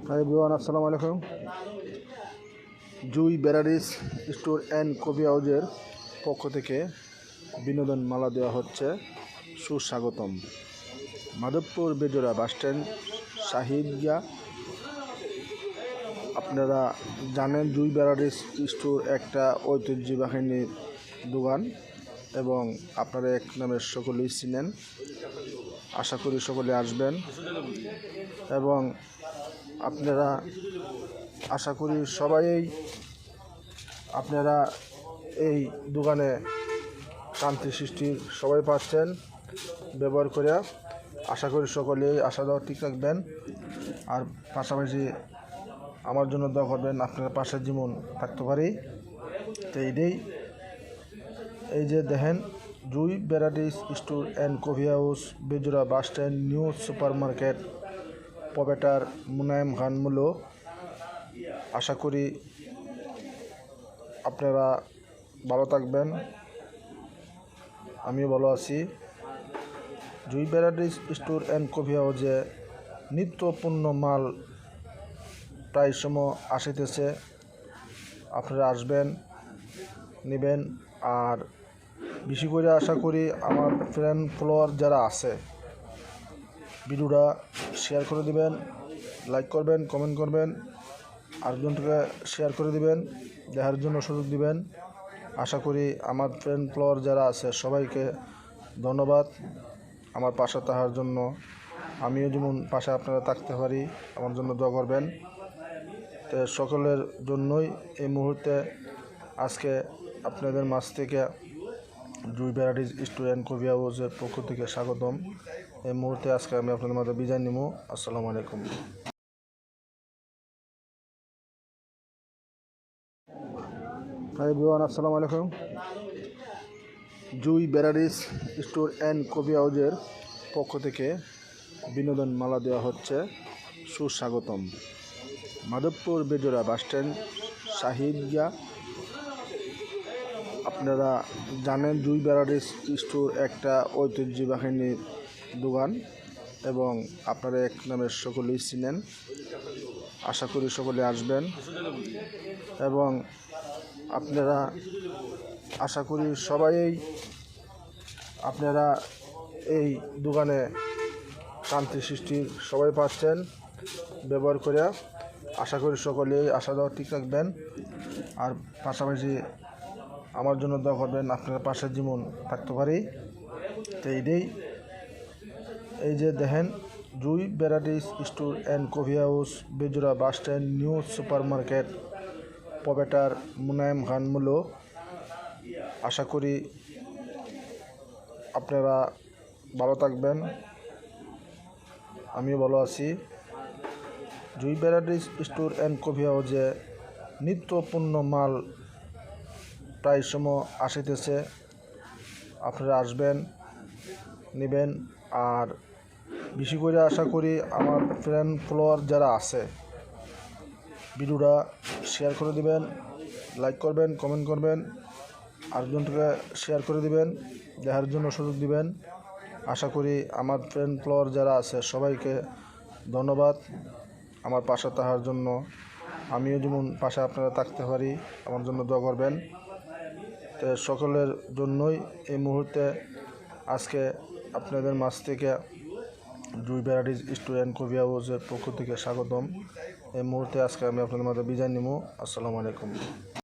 Hi everyone, আসসালামু আলাইকুম। জুই বেরারিস স্টোর অ্যান্ড কফি হাউজের পক্ষ থেকে বিনোদন মালা দেওয়া হচ্ছে সুস্বাগতম। মাধবপুর বেজোড়া বাসস্ট্যান্ড শাহিদিয়া। আপনারা জানেন জুই বেরারিস স্টোর একটা ঐতিহ্যবাহী দোকান এবং আপনারা এক নামে সকলেই চিনেন। আশা করি সকলে আসবেন এবং আপনারা আশা করি সবাই আপনারা এই দোকানে শান্তি সৃষ্টির সবাই পাচ্ছেন ব্যবহার করে। আশা করি সকলেই আসা যাওয়া ঠিক রাখবেন আর পাশাপাশি আমার জন্য দোয়া করবেন, আপনার পাশে জীবন থাকতে পারি। তো এই যে দেখেন জুই বেরারিস store and coffee house, Bejora bus stand, new super market, proprietor Munayem Khan মুলো। আশা করি আপনারা ভালো থাকবেন, আমিও ভালো আছি। জুই বেরারিস স্টোর অ্যান্ড কফি হাউসে নিত্যপূর্ণ মাল প্রায় সময় আসিতেছে। আপনারা আসবেন, নেবেন। আর বেশি করে আশা করি আমার ফ্রেন্ড ফলোয়ার যারা আছে ভিডিওটা শেয়ার করে দিবেন, লাইক করবেন, কমেন্ট করবেন, আরেকজনকে শেয়ার করে দিবেন, দেখার জন্য সুযোগ দিবেন। আশা করি আমার ফ্রেন্ড ফলোয়ার যারা আছে সবাইকে ধন্যবাদ আমার পাশে থাকার জন্য। আমিও যেমন পাশে আপনারা থাকতে পারি আমার জন্য দোয়া করবেন। তো সকলের জন্যই এই মুহূর্তে আজকে আপনাদের মাঝ থেকে জুই বেরারিস স্টোর অ্যান্ড কফি হাউসের পক্ষ থেকে স্বাগতম। এই মুহূর্তে আজকে আমি আপনাদের মাঝে বিদায় নিব। আসসালামু আলাইকুম। হাই এভরিওয়ান, আসসালামু আলাইকুম। জুই বেরারিস স্টোর অ্যান্ড কফি হাউজের পক্ষ থেকে বিনোদন মালা দেওয়া হচ্ছে সুস্বাগতম। মাধবপুর বেজোড়া বাসস্ট্যান্ড শাহিদিয়া। আপনারা জানেন জুই বেরারিস স্টোর একটা ঐতিহ্যবাহী দোকান এবং আপনারা এক নামে সকলেই চিনেন। আশা করি সকলে আসবেন এবং আপনারা আশা করি সবাই আপনারা এই দোকানে শান্তি সৃষ্টির সবাই পাচ্ছেন ব্যবহার করে। আশা করি সকলেই আসা যাওয়া ঠিক রাখবেন আর পাশাপাশি আমার জন্য দোয়া করবেন, আপনার পাশে জীবন থাকতে পারি। তো এই যে দেখেন জুই বেরারিস store and coffee house, Bejora bus stand, new super market, proprietor Munayem Khan মুলো। আশা করি আপনারা ভালো থাকবেন, আমিও ভালো আছি। জুই বেরারিস স্টোর অ্যান্ড কফি হাউসে নিত্যপূর্ণ মাল প্রায় সময় আসিতেছে। আপনারা আসবেন, নেবেন। আর বেশি করে আশা করি আমার ফ্রেন্ড ফলোয়ার যারা আছে ভিডিওটা শেয়ার করে দিবেন, লাইক করবেন, কমেন্ট করবেন, আরেকজনকে শেয়ার করে দিবেন, দেখার জন্য সুযোগ দিবেন। আশা করি আমার ফ্রেন্ড ফলোয়ার যারা আছে সবাইকে ধন্যবাদ আমার পাশে থাকার জন্য। আমিও যেমন পাশে আপনারা থাকতে পারি আমার জন্য দোয়া করবেন। তো সকলের জন্যই এই মুহূর্তে আজকে আপনাদের মাঝ থেকে জুই বেরারিস স্টোর অ্যান্ড কফি হাউসের পক্ষ থেকে স্বাগতম। এই মুহূর্তে আজকে আমি আপনাদের মাঝে বিদায় নিব। আসসালামু আলাইকুম।